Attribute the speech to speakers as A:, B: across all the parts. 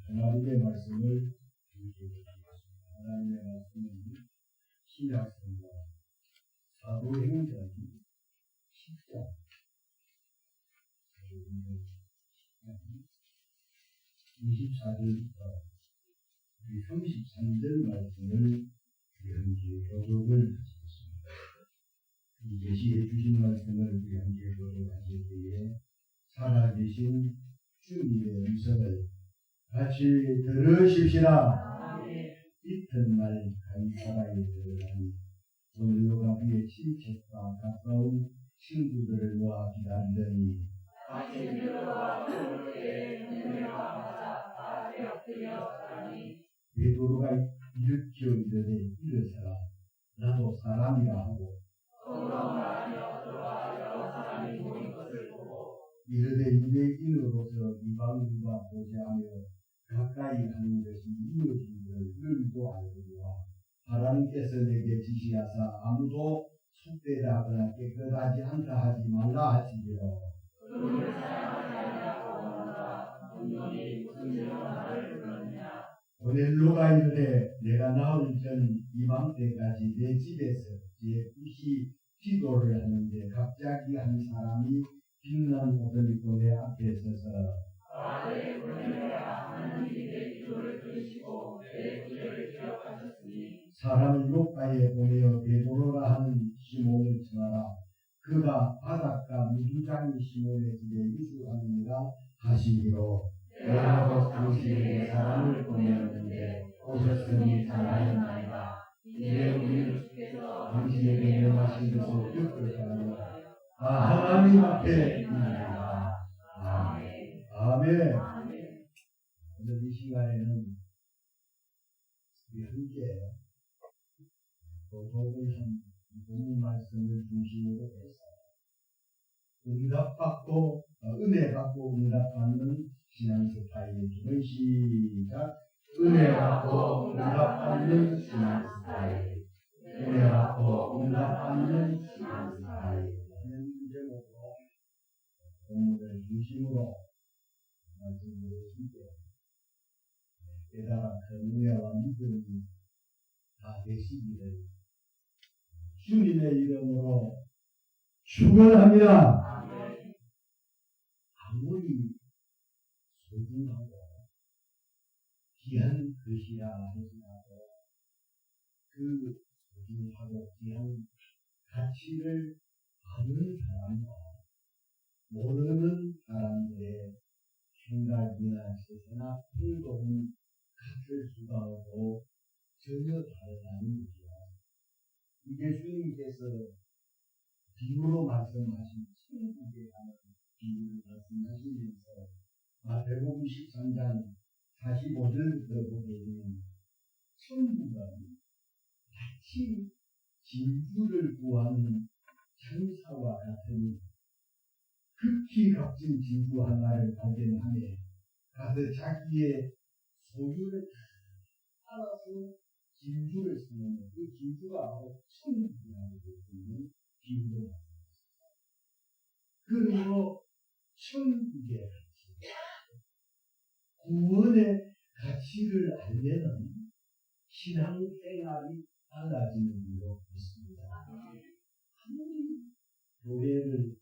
A: 하나님의 말씀을 하나님의 말씀은 신약성경 사도행전 10장 24절부터 33절 말씀을 우리 함께 교독을 하시겠습니다. 이 계시해 주신 말씀을 우리 함께 교독하실 때에 살아계신 주님의 음성을 같이 들으십시다. 이튿날 간사라에 들어가니 돌로가 그의 친척과 가까운 친구들을 모아 기다리더니
B: 같이 들어와 그에게 눈을 감아자 발에 엎드려 자니
A: 베드로가 일으켜 이르되 일어서라 나도 사람이라 하고
B: 걸어가며 들어와 여러 사람이 모인 것을 보고
A: 이르되 유대인으로서 이방인과 보좌하며 가까이 하는 것이 이어진 걸 너희도 알거니와 하나님께서 내게 지시하사 아무도 속되다거나 깨끗하지 않다 하지 말라 하시기로
B: 눈을 사랑하지 않냐고 원하라 분명히 무슨 죄로 나를 불렀느냐
A: 고넬로가 이르되 내가 나흘 전 이맘때까지 내 집에서 제 굿이 기도를 하는데 갑자기 한 사람이 빛난 옷을 입고 내 앞에 서서
B: 아들의 보내라 하나님이 내 기도를 들으시고 내 구절을 기억하셨으니
A: 사람을 요파에 보내어 베드로라 하는 시몬을 청하라 그가 바닷가 무두장이 시몬의 집에 유숙하느니라 하시기로 내가 곧 당시에 사람을 보내었는데 오셨으니 잘하였나이다.
B: 이제 우리는 주께서
A: 당신에게 명하신 것을 기억하며 하나님 앞에 있나이다. 아멘. 오늘 이 시간에는 우리 함께 도덕을 한 본문 말씀을 중심으로 해서 응답받고 은혜 받고 응답받는 신앙 스타일의 기본 시작 은혜 받고 응답받는 신앙 은혜와 믿음이 다 되시기를 주님의 이름으로 축원합니다. 아무리 소중하고 귀한 것이라 할지라도 그 소중하고 귀한 가치를 아는 사람과 모르는 사람들의 생각이나 세세나 행동은 같을 수가 없고 전혀 다르다는 것이야. 예수님께서 비유로 말씀하신 천국에 관한 비유를 말씀하시면서 마태복음 13장 45절부터 보게 되면 천국은 마치 진주를 구하는 장사와 같으니 극히 값진 진주 하나를 발견하며 가서 자기의 소유를 다 팔아서 진주를 사는 그 진주가 바로 천국이라고 볼 수 있는 비유로 말씀하십니다. 그러므로 천국의 가치, 구원의 가치를 알면은 신앙생활이 달라지는 줄로 믿습니다. 아무리 교회를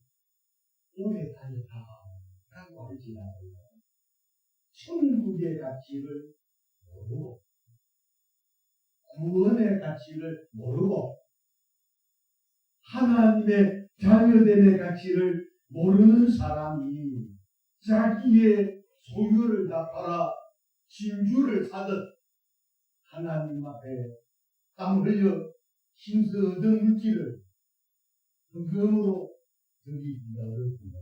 A: 오래 다녔다고 할지라도 천국의 가치를 모르고 구원의 가치를 모르고 하나님의 자녀됨의 가치를 모르는 사람이 자기의 소유를 다 팔아 진주를 사듯 하나님 앞에 땀 흘려 힘써 얻은 물질을 헌금으로 드리기가 어렵습니다.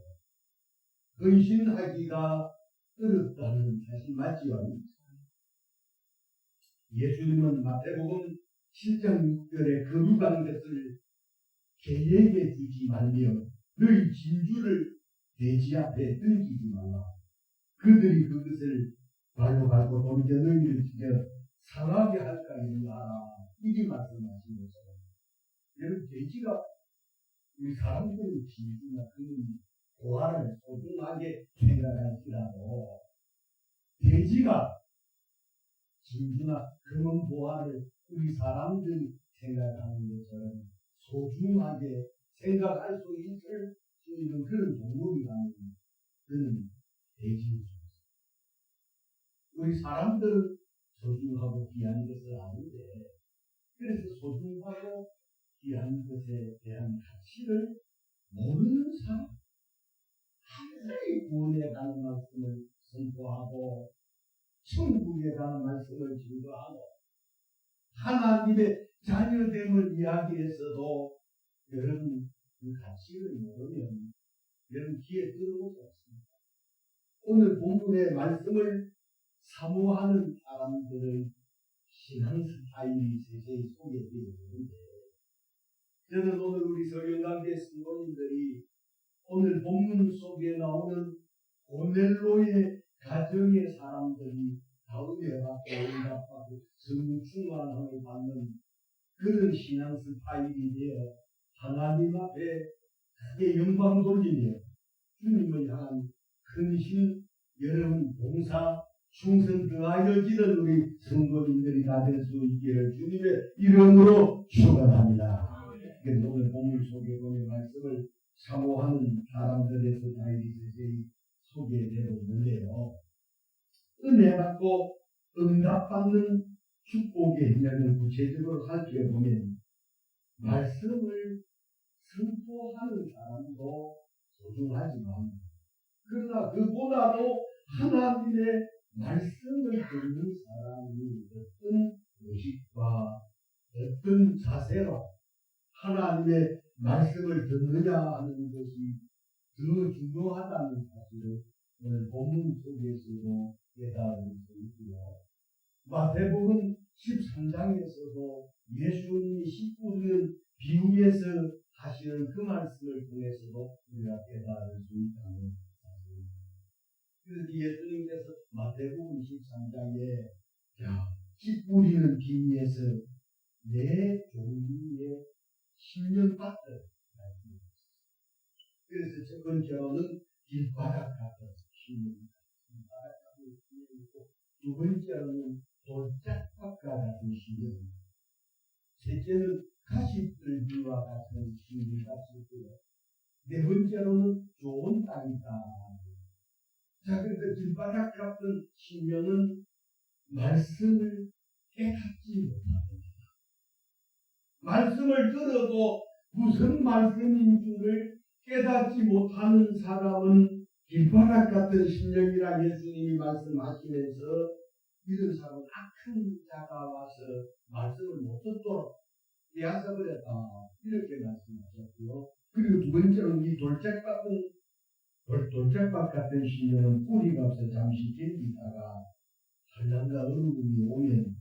A: 헌신하기가 어렵다는 사실 맞지요? 예수님은 마태복음 7장 6절에 거룩한 것을 개에게 주지 말며 너희 진주를 돼지 앞에 던지지 말라. 그들이 그것을 발로 밟고 돌려 너희를 죽여 상하게 할까 이르라. 이게 말씀하신 것처럼 여러분 돼지가 우리 사람들은 진주나 그런 보화를 소중하게 생각할지라도 돼지가 진주나 그런 보화를 우리 사람들이 생각하는 것처럼 소중하게 생각할 수 있을 수 있는 그런 동물이라는 그런 돼지입니다. 우리 사람들은 소중하고 귀한 것을 아는데 그래서 소중하고 귀한 것에 대한 가치를 모르는 사람 하나의 구원에 관한 말씀을 선포하고 천국에 관한 말씀을 증거하고 하나님의 자녀됨을 이야기해서도 여러분 그 가치를 모르면 여러분 귀에 들어오지 않습니다. 오늘 본문의 말씀을 사모하는 사람들의 신앙 스타일이 세세히 소개되어 있는데 저는 오늘 우리 서영관계 성도님들이 오늘 본문 속에 나오는 고넬로의 가정의 사람들이 다운해받고 응답받고 성령 충만함을 받는 그런 신앙 스타일이 되어 하나님 앞에 크게 영광 돌리며 주님을 향한 근신 여러분 봉사 충성 더하여지는 우리 성도님들이 다 될 수 있기를 주님의 이름으로 축원합니다. 그래서 오늘 본문 속에 보면 말씀을 사모하는 사람들의 스타일이 세세히 소개되어 있는데요. 은혜 받고 응답받는 축복의 행렬을 구체적으로 살펴보면 말씀을 선포하는 사람도 소중하지만 그러나 그보다도 하나님의 말씀을 듣는 사람이 어떤 의식과 어떤 자세로 하나님의 말씀을 듣느냐 하는 것이 더 중요하다는 사실을 오늘 본문 속에서도 깨달을 수 있고요. 마태복음 13장에서도 예수님이 씨 뿌리는 비유에서 하시는 그 말씀을 통해서도 우리가 깨달을 수 있다는 사실입니다. 그래서 예수님께서 마태복음 13장에 씨 뿌리는 비유에서 내 종류의 10년 밭을 말씀하셨습니다. 그래서 첫 번째로는 길바닥 같은 10년 밭, 두 번째로는 돌짝밥과 같은 신경, 셋째는 가시들기와 같은 신경같이 있고요. 네 번째로는 좋은 땅이다. 자, 그래서 길바닥 같은 신령은 말씀을 깨닫지 못합니다. 말씀을 들어도 무슨 말씀인 줄을 깨닫지 못하는 사람은 길바닥 같은 신령이라 예수님이 말씀하시면서 이런 사람은 악한 자가 와서 말씀을 못 듣도록 빼앗아버렸다. 이렇게 말씀하셨고요. 그리고 두 번째로는 이 돌짝밭 같은 신령은 뿌리가 없어 잠시 견디다가 한량과 어려움이 오면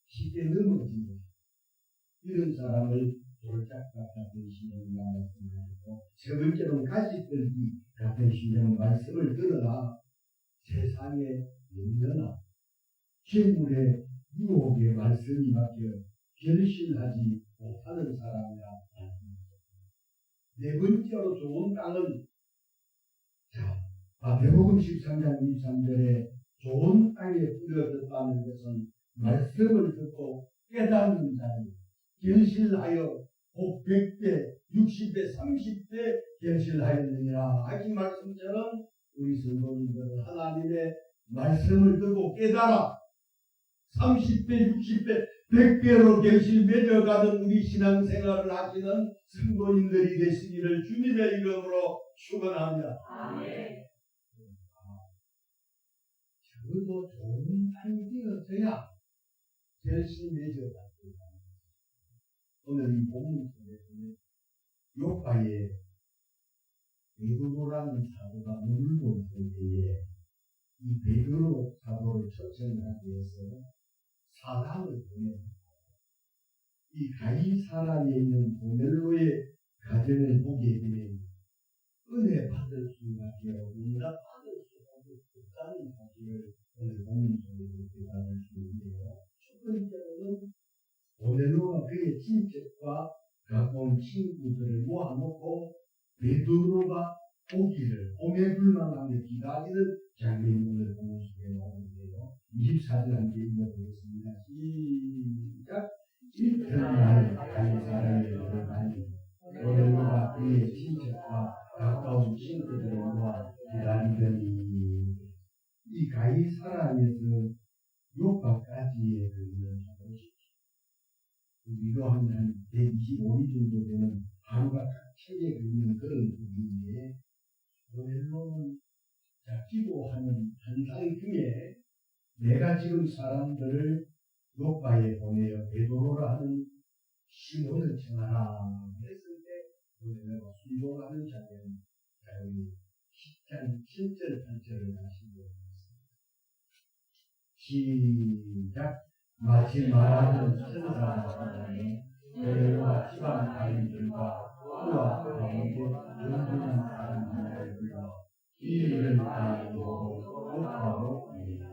A: 쉽게 넘어집니다. 이런 사람을 돌짝밭 같은 신령이라 말씀하셨고, 세 번째로는 가시떨기 같은 신령은 말씀을 들어라 세상의 염려나 재물의 유혹에 말씀이 맡겨 결실하지 못하는 사람이라 말씀하셨습니다. 네 번째로 좋은 땅은, 자, 마태복음 13장 23절에 좋은 땅에 뿌려졌다는 것은 말씀을 듣고 깨닫는 자는 결실하여 곧 100배, 60배, 30배 결실하였느니라 하신 말씀처럼 우리 성도님들은 하나님의 말씀을 듣고 깨달아 30배, 60배, 100배로 결실 맺어가는 우리 신앙생활을 하시는 성도님들이 되시기를 주님의 이름으로 축원합니다.
B: 아멘.
A: 적어도 좋은 땅이 되어져야 결실 맺어갑니다. 오늘 이 본문 속에서는 욥바의 베드로라는 사도가 물고 있을 때에 이 베드로 사도를 초청하기 위해서 사람을 보냅니다. 이 가이사라에 있는 고넬로의 가정을 보게 되면 은혜 받을 수밖에 없는가 받을 수밖에 없다는 사실을 오늘 본문 속에서 대답할 수 있는데요. 첫 번째로는 고넬로가 그의 친척과 가까운 친구들을 모아놓고 베드로가 오기를 오매불망하며 기다리는 장면을 본문 속에 나오는데요. 24절 함께 읽어보겠습니다. 시작. 이튿날 가이사라에 들어가니 고넬로가 그의 친척과 가까운 친구들을 모아 기다리더니, 이 가이사라에서 욥바까지의 있는 곳이 우리로 한 125리 정도 되는 하루가 딱 책에 있는 그런 부분인데, 고넬로는 기도하는 한상 중에 내가 지금 사람들을 욥바에 보내어 베드로라 하는 시몬을 청하라 했을 때 고넬로가 순종하는 장면, 우리 10장 7절 8절을 다시 읽어보겠습니다. 시작. 마치 말하는 천사가 사람이 고넬로와 집안 가인들과 그와 가운데 연분한 사람 하나를 불러 이 일을 다 이루고 욥바로 보냅니다.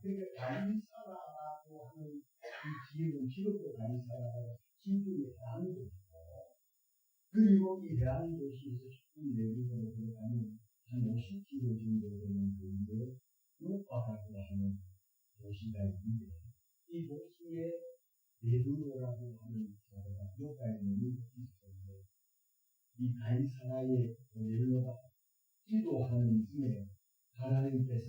A: 그러니까 가이사라라고 하는 이 지역은 기독교 가이사라가 지중해 해안 도시고, 그리고 이 해안 도시에서 조금 내륙으로 들어가면 한 50km 정도 되는 데인데 욥바라고 하는 도시가 있는데, 이 도시에 베드로라고 하는 사도가 욥바에 머물고 있었는데, 이 가이사라의 고넬로가 기도하는 중에 하나님께서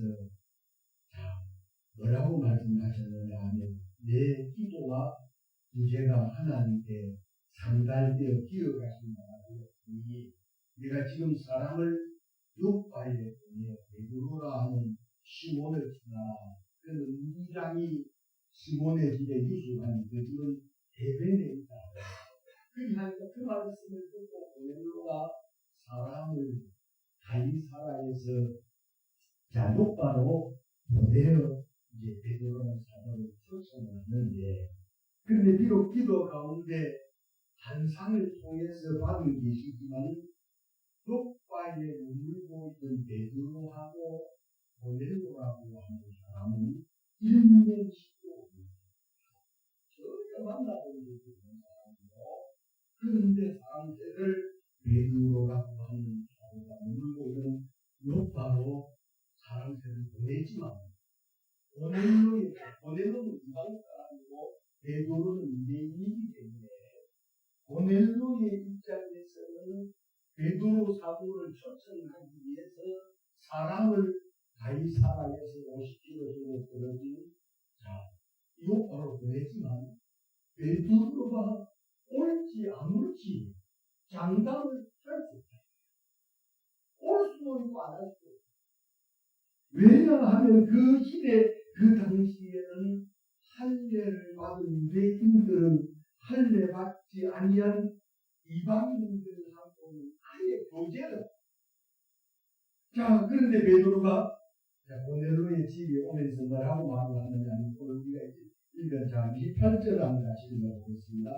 A: 뭐라고 말씀하셨느냐 하면, 내 기도와 구제가 하나님께 상달되어 기억하신다 하였으니 내가 지금 사람을 욥바에 보내 베드로라 하는 시몬을 치나, 그는 이장이 시몬의 집에 유숙하니 그 집은 해변에 있다. 그러니까 그 말씀을 듣고 고넬로가 사람을 가이사라에서 욥바로 보내어 이제 베드로라는 사도를 초청을 하는데, 그런데 비록 기도 가운데 환상을 통해서 받은 계시지만 욥바에 머물고 있는 베드로하고 고넬로라고 하는 사람은 1년씩도 전혀 만나본 적이 없는 사람이고, 그런데 사람들을 베드로라고 하는 사람과 머물고 있는 욥바로 사람들을 보내지만 고넬로의 고넬로는 이방 사람이고 베드로는 유대인이기 때문에 고넬로의 입장에서는 베드로 사도를 초청하기 위해서 사람을 가이사라에서 50km 정도 떨어진 요파로 보냈지만 베드로가 옳지 안 옳지 장담을 할 수 없다. 올 수도 있고 안 할 수도 있고. 왜냐하면 그 시대 그 당시에는 할례를 받은 유대인들은 할례 받지 아니한 이방인들하고는 아예 교제를. 자, 그런데 베드로가 고넬로의 집에 오면서 뭐라고 말을 하느냐면 오늘 우리가 읽은 28절 한번 같이 읽어보겠습니다.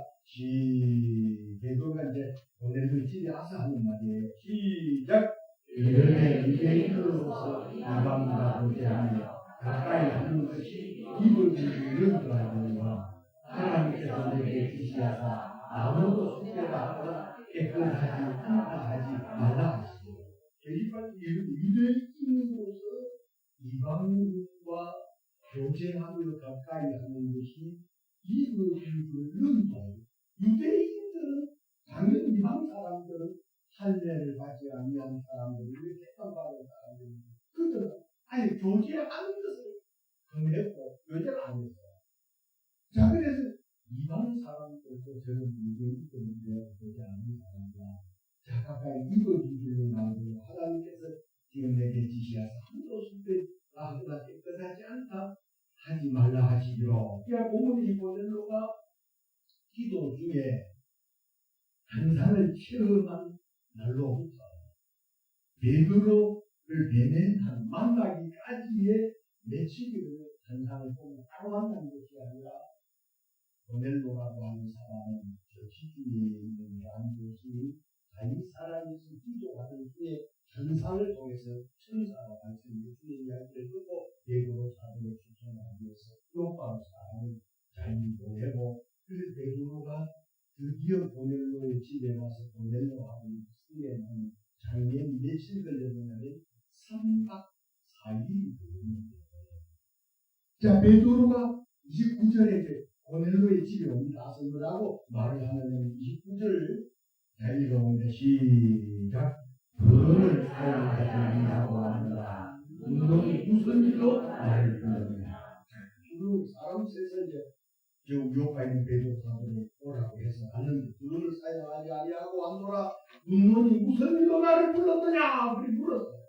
A: 베드로가 이제 고넬로의 집에 와서 하는 말이에요. 시작. 이름의 유대인으로서 이방인과 교제하며 가까이 하는 것이 입을 줄을 좋아하느니와 하나님께서 내게 지시하사 아무도 숙제하거나 깨끗하지 않다 하지 말라 하시고 유대인으로서 이방인과 교제하며 가까이 하는 것이 입을 줄을 좋아해요. 유대인들은 당연히 이방 사람들은 할례를 받지 아니한 사람들을 택함받은 사람들이 그들은 아니 교제하는 것을 금했고 교제를 안 했어요. 자, 그래서 이방 사람들도 저는 유대인들인데 교제하는 사람이라 자, 가까이 입어주기를 만들고 하나님께서 지금 내게 지시하사 한도 숙제 나보다 깨끗하지 않다 하지 말라 하시기로. 그러니까 보면 이 고넬로가 기도 중에 환상을 체험한 날로부터 베드로를 배면한 만나기까지의 며칠을 환상을 보고 바로 만난 것이 아니라 고넬로라고 하는 사람은 저 지중해에 있는 대한도시인 가이사라에서 기도하는 후에 환상을 통해서 천사가 발생해 주의 이야기를 듣고 베드로 사도를 추천하기 위해서 요바로 사람을 잘 보내고 그래서 베드로가 드디어 고넬로의 집에 와서 고넬로하고 수행하는 장면이 며칠 걸렸느냐면 3박 4일이 걸렸는데 자 베드로가 29절에 이제 고넬로의 집에 옵니다. 뭐라고 말을 하느냐면 29절 잘 읽어보면 시작 그를 사용하지 아니하고 한다. 너희 무슨 일로 나를 불렀느냐. 그 사람 세서 이제 요가 있는 베드로 사도를 오라고 해서 하는데 그를 사용하지 아니하고 한노라. 너희 무슨 일로 나를 불렀느냐. 그렇게 물었어요.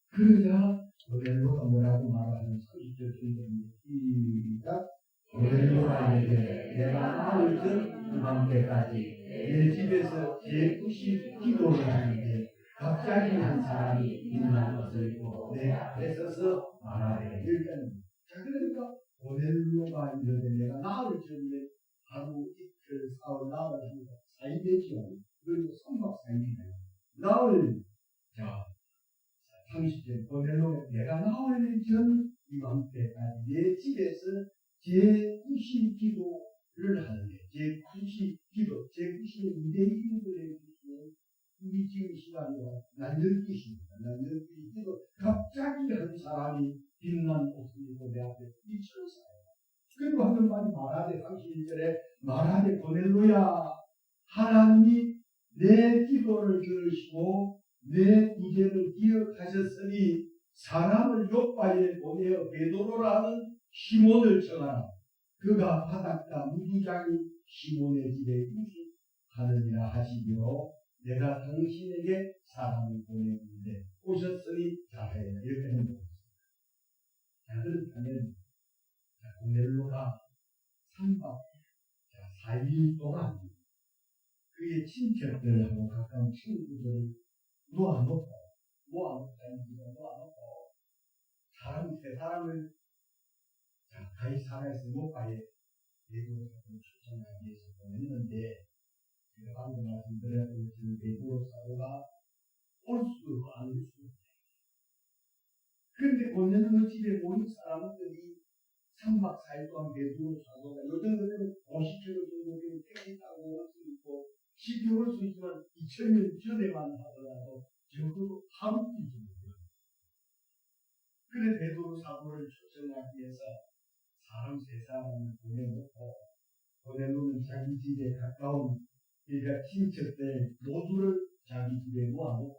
A: 그러자 고넬로가 뭐라고 말하는 30절 읽어보면 시작 고넬로가 내게 내가 나올 전 이방 때까지 내 집에서 제9시 기도를 하는데 갑자기 한 사람이 일어난 것을 보고 내 앞에 서서 말하되 자 그러니까 고넬로가 이르되 내가 나을 전에 하루 이틀 사흘 나흘 하니까 4일 되지요. 그리고 3박 4일이네요. 나흘 자 30절 고넬로가 내가 나을 전 이맘때까지 내 집에서 제9시 기도를 하는데 제9시 기도 제9시는 유대인들의 기도는 우리 지금 시간이와 날렵기십니다. 날렵기 기도 갑자기 한 사람이 빛난 옷을 입고 내 앞에 비쳤어요. 그리고 하는 말이 말하되 31절에 말하되 고넬로야 하나님이 내 기도를 들으시고 내 구제를 기억하셨으니 사람을 요바에 보내어 베드로라는 시몬을 정하라. 그가 바닷가 무두장이 시몬의 집에 유숙하느니라 하시기로 내가 당신에게 사람을 보내는데 오셨으니 잘하여라. 이렇게 하는 겁니다. 자, 그렇다면 고넬로가 3박 4일 동안 그의 친척들하고 가까운 친구들을 놓아놓고 사람 세 사람을 가이사라에서 요바에 베드로 사도를 초청하기 위해서 보냈는데 제가 방금 말씀드렸던 베드로 사도가 올 수도 있고 안 올 수도 있고 그런데 고넬로 집에 모인 사람들이 3박 4일 동안 베드로 사도가 요즘 같으면 50km 정도 되는 택시 타고 올 수 있고 쉽게 올 수 있지만 2000년 전에만 하더라도 적어도 하루쯤 정도 그래 베드로 사도를 초청하기 위해서 사람 세 사람을 보내놓고 보내놓은 자기 집에 가까운 그러니까 친척들 모두를 자기 집에 모아놓고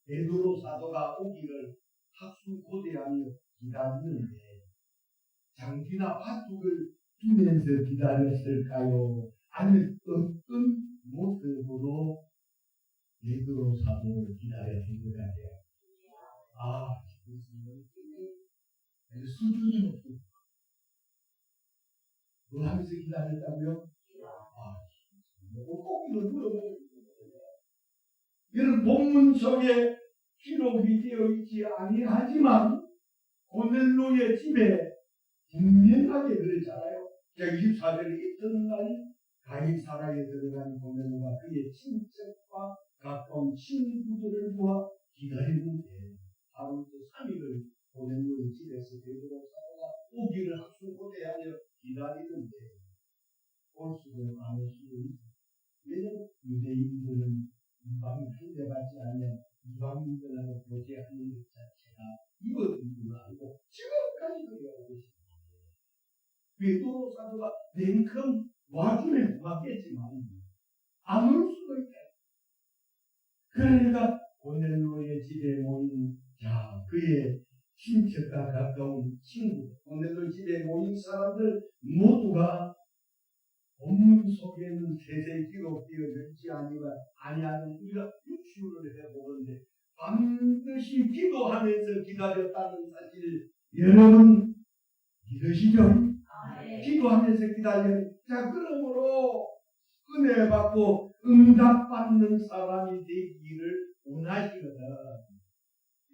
A: 베드로 사도가 오기를 학수고대하며 기다리는데 장비나 팥죽을 주면서 기다렸을까요? 아니면 어떤 모습으로 베드로 사도를 기다렸을 것 같아요? 지금 수준이 높습니다. 뭘 하면서 기다렸다고요? 꼭 이거 물어보는 거예요. 이런 본문 속에 기록이 되어 있지 아니하지만 고넬로의 집에 분명하게 그랬잖아요. 24절에 있던 날 가이사라에 들어간 고넬로가 그의 친척과 가까운 친구들을 모아 기다리는데 하루 3일을 고넬로의 집에서 베드로 사도가 오기를 학수고대하여 기다리는데 올 수도 안 올 수도 있어요. 왜냐하면 유대인들은 이방인 한대받지 않으면 이방인들하고 교제하는 것 자체가 이거인 줄 알고 지금까지 그래오고 있습니다. 베드로 사도가 냉큼 와주면 고맙겠지만 안 올 수도 있다. 그러니까 고넬로의 집에 모인 그의 친척과 가까운 친구, 고넬로 집에 모인 사람들 모두가 본문 속에는 세세히 기록되어 있지 아니하는 우리가 유추를 해보건데 반드시 기도하면서 기다렸다는 사실 여러분 믿으시죠? 기도하면서 기다려요. 그러므로 은혜 받고 응답받는 사람이 되기를 원하시거든.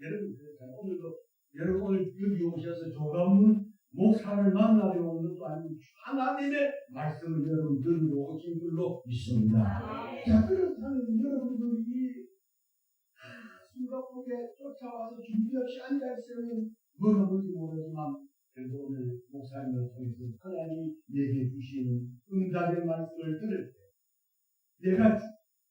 A: 여러분 오늘도 여러분 오늘 여기 오셔서 조감문 목사를 만나러 온 것도 아니고 하나님의 말씀을 여러분 들으러 오신 줄로 믿습니다. 그렇다면 여러분들이 숨가쁘게 쫓아와서 준비 없이 앉아있으면 뭐가 뭔지 모르지만 그래도 오늘 목사님을 통해서 하나님이 내게 주시는 응답의 말씀을 들을 때 내가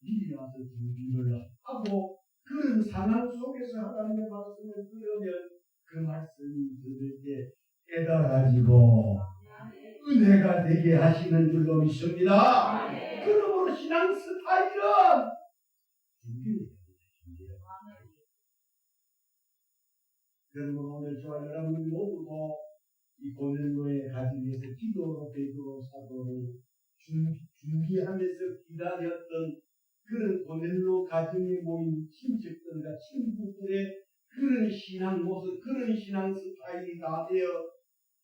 A: 미리 와서 준비를 하고 그런 상황 속에서 하나님의 말씀을 들으면 그 말씀이 들을 때 깨달아지고 은혜가 되게 하시는 줄로 믿습니다. 그러므로 신앙 스타일은 준비를 해야 됩니다. 그러므로 오늘 저와 여러분 모두도 이 고넬로의 가정에서 기도로 베드로 사도를 준비하면서 기다렸던 그런 고넬로 가정에 모인 친척들과 친구들의 그런 신앙 모습, 그런 신앙 스타일이 다 되어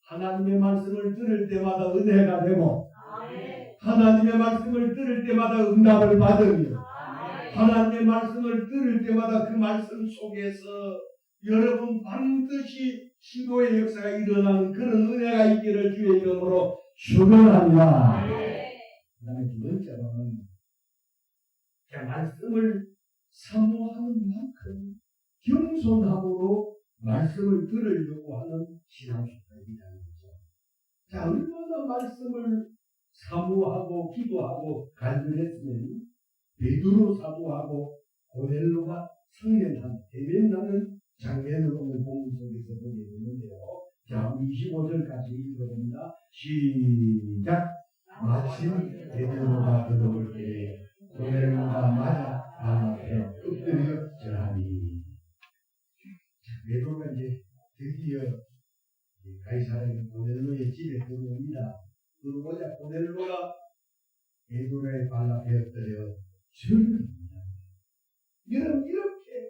A: 하나님의 말씀을 들을 때마다 은혜가 되고 하나님의 말씀을 들을 때마다 응답을 받으며 하나님의 말씀을 들을 때마다 그 말씀 속에서 여러분 반드시 시도의 역사가 일어나는 그런 은혜가 있기를 주의 이름으로 축원합니다. 그 다음에 두 번째로는 말씀을 사모하는 만큼 겸손함으로 말씀을 들으려고 하는 신앙생활이라는 거죠. 얼마나 말씀을 사모하고 기도하고 간절했으면 베드로 사도하고 고넬로가 상련한 대면하는 장면을 오늘 본문 속에서 보게 되는데요. 25절까지 읽어봅니다. 시작. 마침 베드로가 들어올 때에 고넬로가 맞아 방 앞에 엎드려 절하니. 베드로가 이제 드디어 가이사라의 고넬로의 집에 들어옵니다. 들어오자 고넬로가 베드로의 발 앞에 엎드려 절합니다. 여러분 이렇게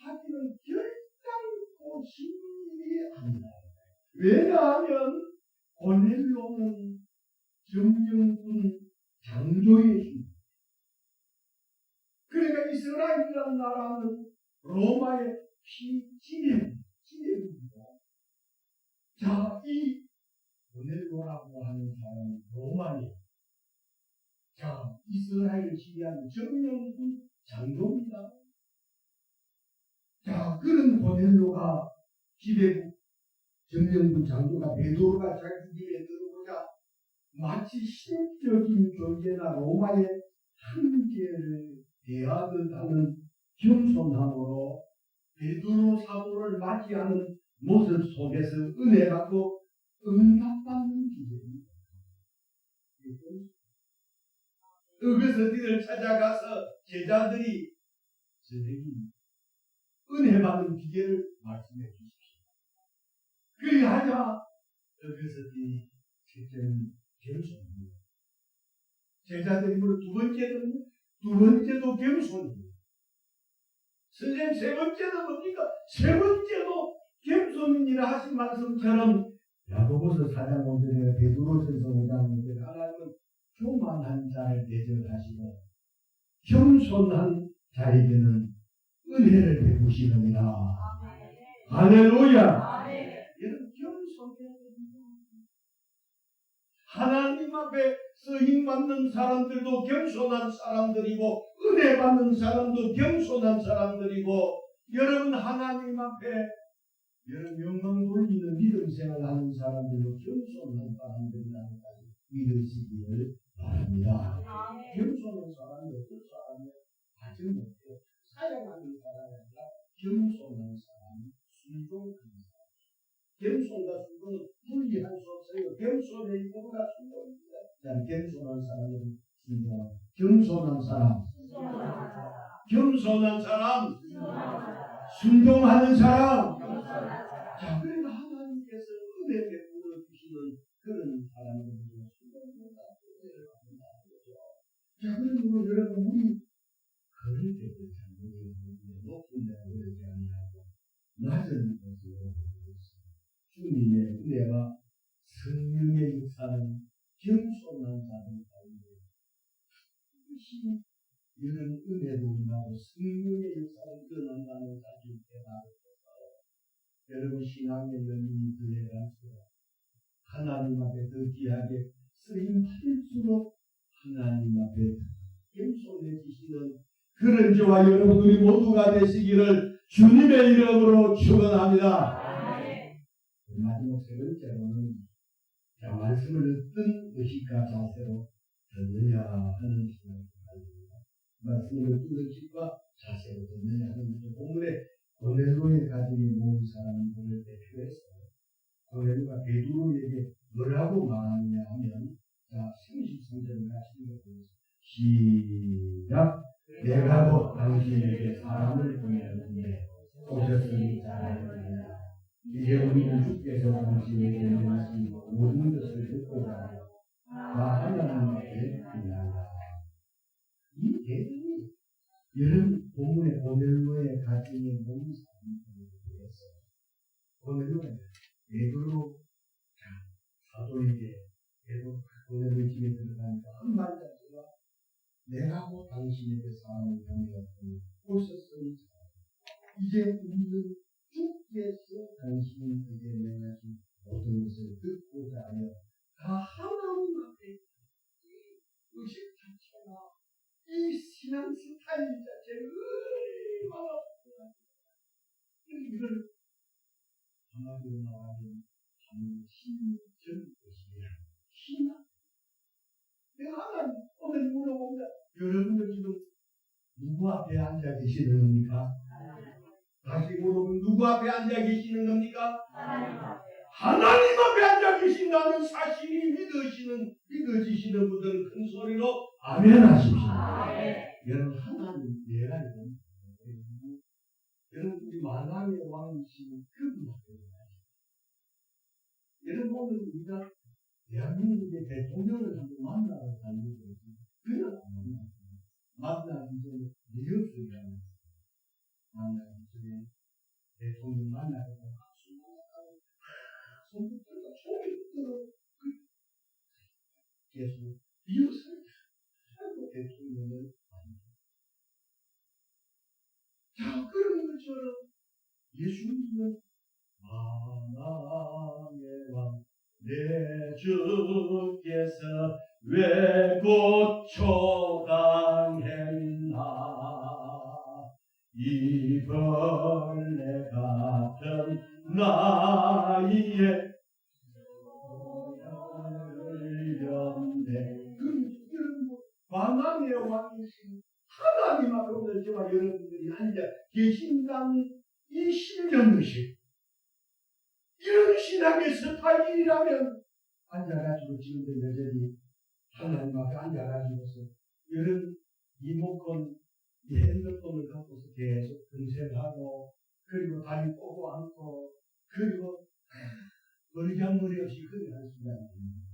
A: 하기는 결단코 쉬운 일이 아니다. 왜냐하면 고넬로는 점령군 장조의 힘. 그러니까 이스라엘이라는 나라는 로마의 지배입니다. 이 고넬로라고 하는 사람은 로마니. 이스라엘을 지배하는 점령군 장조입니다. 그런 고넬로가 지배국 점령군 장조가 베드로가 자기 집에 들어오자 마치 신적인 존재나 로마의 한계를 대하듯 하는 겸손함으로 베드로 사도를 맞이하는 모습 속에서 은혜 받고 응답받는 비결입니다. 어그서들을 찾아가서 제자들이 선생님 은혜 받는 비결을 말씀해 주십시오. 그리하자 어그서들이 첫째는 겸손입니다. 제자들이 물론 두 번째도 겸손입니다. 선생님 세 번째는 뭡니까? 세 번째도 겸손이라 하신 말씀처럼 야고보서 4장 5절에 베드로전서 5장 5절에 하나님은 교만한 자를 대적하시고 겸손한 자에게는 은혜를 베푸시느니라. 할렐루야. 이런 겸손해야 됩니다. 하나님 앞에 쓰임받는 사람들도 겸손한 사람들이고 은혜 받는 사람도 겸손한 사람들이고 여러분 하나님 앞에 여러분 영광 돌리는 믿음 생활하는 사람들도 겸손한 사람들이라는 것을 믿으시기를 바랍니다. 겸손한 사람이 어떤 사람이 아직 못해요. 사랑하는 사람이 아니라 겸손한 사람, 순종하는 사람. 겸손과 순종은 분리할 수 없어요. 겸손의 이유가 순종입니다. 겸손한 사람은 순종하는 겸손한 사람, 겸손한 사람, 순종하는 사람. 자, 그러니까 하나님께서 은혜 베풀어 주시는 그런 사람들은 순종보다 은혜를 받는다는 거죠. 자, 그러면 여러분 우리 걸을 때도 참 어려운데 높은 데가 어렵지 아니하고 낮은 곳이 어렵습니다. 주님의 은혜와 성령의 역사는 겸손한 자들 가운데 이것이 이런 은혜도 임하고 성령의 역사를 일어난다는 사실을 깨달으셔서 여러분 신앙의 연민이 더해갈수록 하나님 앞에 더 귀하게 쓰임받을수록 하나님 앞에 겸손해지시는 그런 저와 여러분들이 모두가 되시기를 주님의 이름으로 축원합니다. 마지막 세 번째로는 자, 말씀을 어떤 의식과 자세로 듣느냐 하는 생각이 가집니다. 말씀을 어떤 의식과 자세로 듣느냐 하는 오늘의 고넬로의 가정에 모은 사람들을 대표해서 고넬로가 베드로에게 뭐라고 말하느냐 하면 자 33절을 같이 읽어보겠습니다. 시작. 내가 곧 당신에게 사람을 보내는데 오셨으니 잘하였느냐. 이제 우리는 주께서 당신에게 명하신 모든 것을 듣고자 하여 다 하나님 앞에 드리나이다. 이 대단히 여러분 본문의 고넬로의 가정에 모든 사람들에 대해서 고넬로는 베드로 사도에게 베드로 고넬로의 집에 들어가니까 한 말 자체가 내가 곧 당신에게 사람을 보내었더니 오셨으니 이제 우리는 주께서 당신에게 명하신 모든 것을 듣고자 하여 다 하나님 앞에 이 의식 자체가 이 신앙 스타일 자체를 얼마나 이걸 한마디로 말하면 신전 것이야. 신앙. 내가 하나님 오늘 물어봅니다. 여러분들 지금 누구 앞에 앉아 계시는 겁니까? 다시 물어보면 누구 앞에 앉아 계시는 겁니까? 하나님 앞에 앉아 계신다는 사실이 믿어지시는 분들은 큰 소리로 아멘 하십시오. 여러분 하나님 내가 이런 여러분 우리 만왕의 왕이신 그분 앞에 여러분 오늘 우리가 대한민국의 대통령을 한번 만나러 다니고 그냥 안 만나기 전에 리허설을 만나기 전에 대통령 만나서 박수 나가고 손붙들고 소리부터 계속 리허설을 하고 대통령을 만나요. 자, 그런 것처럼 예수님은 만왕의 왕 내 주께서 왜 곧 초강했나 이 벌레 같은 나이에 열렸네. 만왕의 왕이신 하나님 앞에 오늘 저와 여러분들이 앉아 계신다는 이 신령의식, 이 이런 신앙의 스타일이라면 앉아가지고 지금도 여전히 하나님 앞에 앉아가지고서 이런 리모컨 이 핸드폰을 갖고서 계속 검색하고 그리고 다리 꼬고 앉고 그리고 머리장머리 없이 그냥 수가 아닙니다.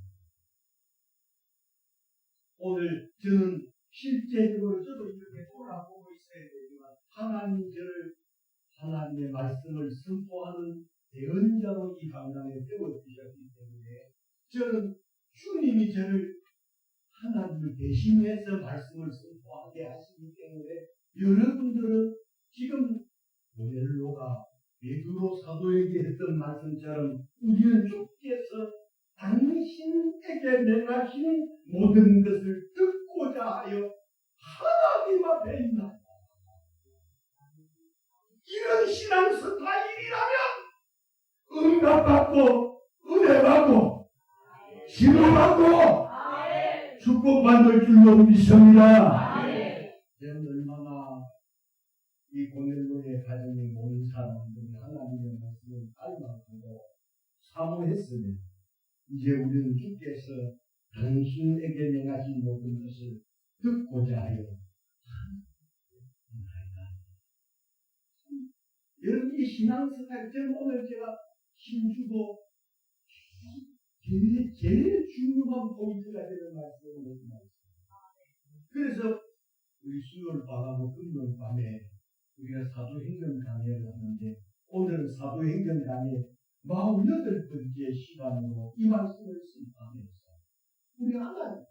A: 오늘 저는 실제적으로 저도 이렇게 돌아보고 있어야 되지만 하나님의 말씀을 선포하는 대언자로 이 강단에 세워주셨기 때문에 저는 주님이 저를 하나님을 대신해서 말씀을 선포하게 하시기 때문에 여러분들은 지금 고넬로가 베드로 사도에게 했던 말씀처럼 우리는 주께서 당신에게 명하신 모든 것을 듣고자 하여 하나님 앞에 있나이다. 이런 신앙 스타일이라면 응답받고 은혜받고 치료받고 축복받을 줄로 믿습니다. 저는 얼마나 이 고넬로의 가정에 모인 사람들이 하나님의 말씀을 닮아가고 사모했으면 이제 우리는 주께서 당신에게 명하신 모든 것을 듣고자 하여 여러분 이 신앙 스타일 저는 오늘 제가 힘주고 제일 중요한 포인트가 되는 말씀을 드리겠습니다. 그래서 우리 수요일 밤하고 금요일 밤에 우리가 사도행전 강의를 하는데 오늘은 사도행전 강의 48번째 시간으로 이 말씀을 선포하면서 우리 하나님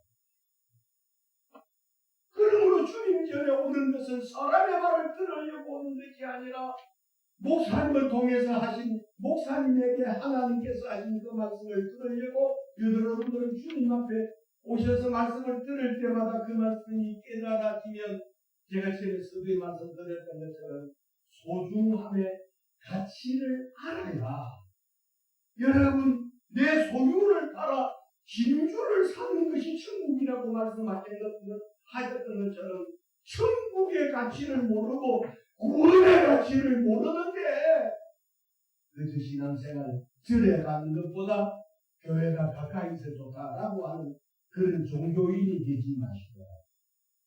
A: 그러므로 주님 전에 오는 것은 사람의 말을 들으려고 오는 것이 아니라 목사님을 통해서 하신 목사님에게 하나님께서 하신 그 말씀을 들으려고 여러분들은 주님 앞에 오셔서 말씀을 들을 때마다 그 말씀이 깨달아지면 제가 전에 서두에 말씀드렸던 것처럼 소중함의 가치를 알아야 여러분 내 소유를 팔아 진주를 사는 것이 천국이라고 하셨던 것처럼 천국의 가치를 모르고 구원의 가치를 모르는데 그래서 신앙생활 절에 가는 것보다 교회가 가까이서 좋다라고 하는 그런 종교인이 되지 마시고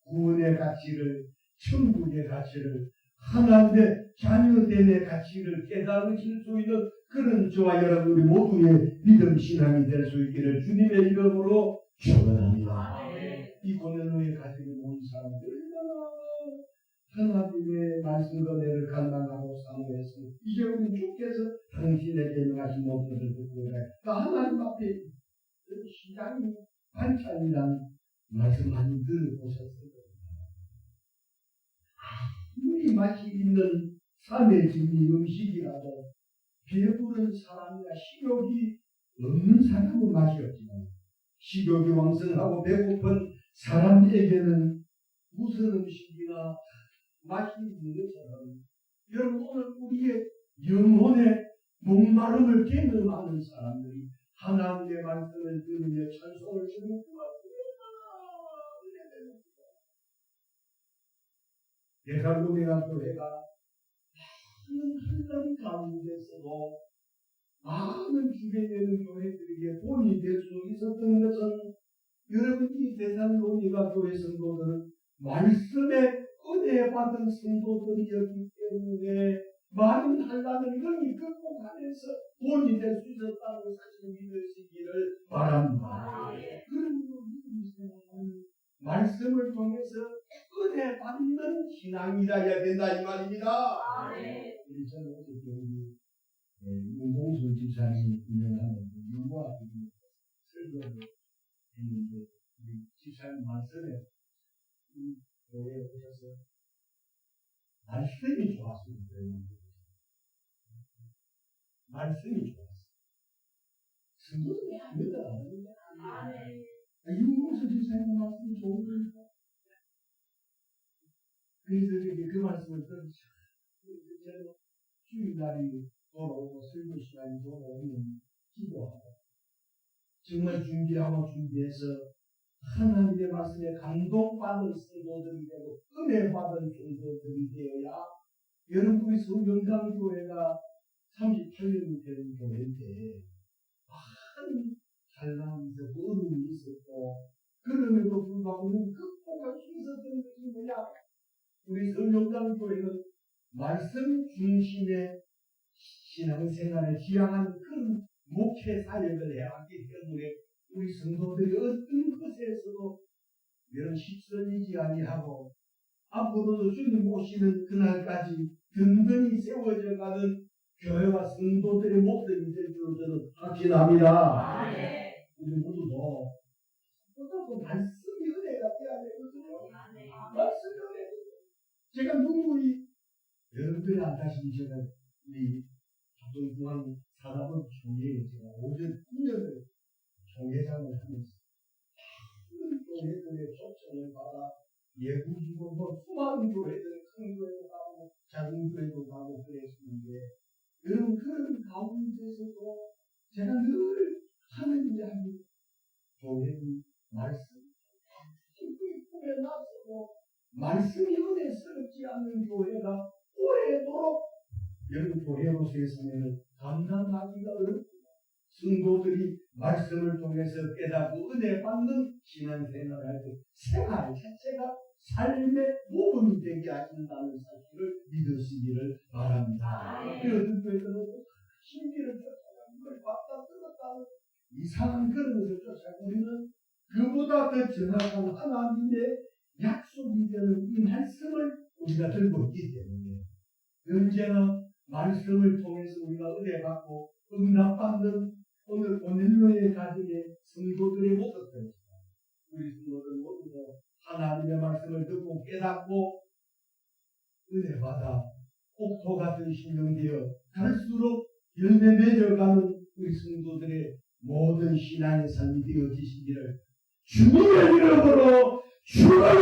A: 구원의 가치를 천국의 가치를 하나님의 자녀됨의 가치를 깨달으실 수 있는 그런 저와 여러분이 모두의 믿음 신앙이 될 수 있기를 주님의 이름으로 축원합니다. 이 고넬로의 가정에 모인 사람들 얼마나 하나님의 말씀과 내를 갈망하고 사모해서 이제 우리 주께서 당신에게 명하신 모든 것을 듣고 하나님 앞에 시장이 반찬이란 말씀 많이 들어보셨을 겁니다. 아무리 맛이 있는 산의 진미 음식이라도 배부른 사람이나 식욕이 없는 사람은 맛이 없지만 식욕이 왕성하고 배고픈 사람에게는 무슨 음식이나 맛이 있는 것처럼 여러분 오늘 우리의 영혼의 목마름을 경험하는 사람들이 하나님의 말씀을 들으며 찬송을 주는 데살로니가 교회가 많은 한남 가운데서도 많은 주변에 있는 교회들에게 본이 될 수 있었던 것은 여러분 이 데살로니가 교회 성도들은 말씀에 은혜 받은 성도들이었기 때문에 많은 한란을 능히 극복하면서 본이 될 수 있었다는 사실을 믿으시기를 바랍니다. 그러므로 믿음 생활은 말씀을 통해서 은혜 받는 신앙이라야 된다 이 말입니다. 우리 저는 어저께 우리 윤봉순 집사님이 운영하는 유아 설교를 했는데 우리 집사님 말씀에 이 교회에 오셔서 말씀이 좋았습니다. 말씀이 좋았어요. 성도들이 아니다. 윤봉순 집사님 말씀이 좋은 거니까. 그래서 그 말씀을 들으시고 주일날이 돌아오고 설교 시간이 돌아오면 기도하고 정말 준비해서 하나님의 말씀에 감동받은 성도들이 되고 은혜받은 성도들이 되어야 여러분의 성경강교회가 38년이 된 교회인데 많은 갈망에서 어려움이 있었고 그럼에도 불구하고 우리는 극복할 수 있었던 것이 뭐냐? 우리 설령당 교회는 말씀 중심의 신앙생활을 지향하는 그런 목회 사역을 해왔기 때문에 우리 성도들이 어떤 것에서도 이런 시설이지 아니하고 앞으로도 주님 오시는 그날까지 든든히 세워져 가는 교회와 성도들의 목적이 될 줄로 저는 확신합니다. 우리 모두도 보다도 말씀이 은혜가 돼야 되거든요. 말씀이 은혜. 제가 누구이 여러분들이 안 가시면 제가 우리 조정중앙 사단원 총회에 제가 오전 9년을 총회장을 하면서 많은 교회들의 초청을 받아 예구지고 뭐 수많은 교회들 큰 교회도 가고 작은 교회도 가고 그랬었는데 여러분 그런 가운데서도 제가 늘 하는 이야기 교회는 말씀 기쁘게 나서고 말씀이 은혜스럽지 않는 교회가 오래도록 여러분 교회로서의 감당하기가 어렵습니다. 성도들이 말씀을 통해서 깨닫고 은혜 받는 신앙생활을 할 때 생활 자체가 삶의 모범이 되게 하신다는 사실을 믿으시기를 바랍니다. 어떤 교회들은 신비를 쫓아가는 걸 받다 들었다는 이상한 그런 것을 쫓아가고 우리는 그보다 더 정확한 하나님의 약속이 되는 이 말씀을 우리가 들고 있기 때문에 언제나 말씀을 통해서 우리가 은혜 받고 응답받는 오늘 오늘로의 가정의 성도들의 모습입니다. 우리 성도들 모두도 하나님의 말씀을 듣고 깨닫고 은혜 받아 옥토 같은 신령되어 갈수록 열매 맺어가는 우리 성도들의 모든 신앙의 삶이 되어지시기를 주님의 이름으로 축원합니다.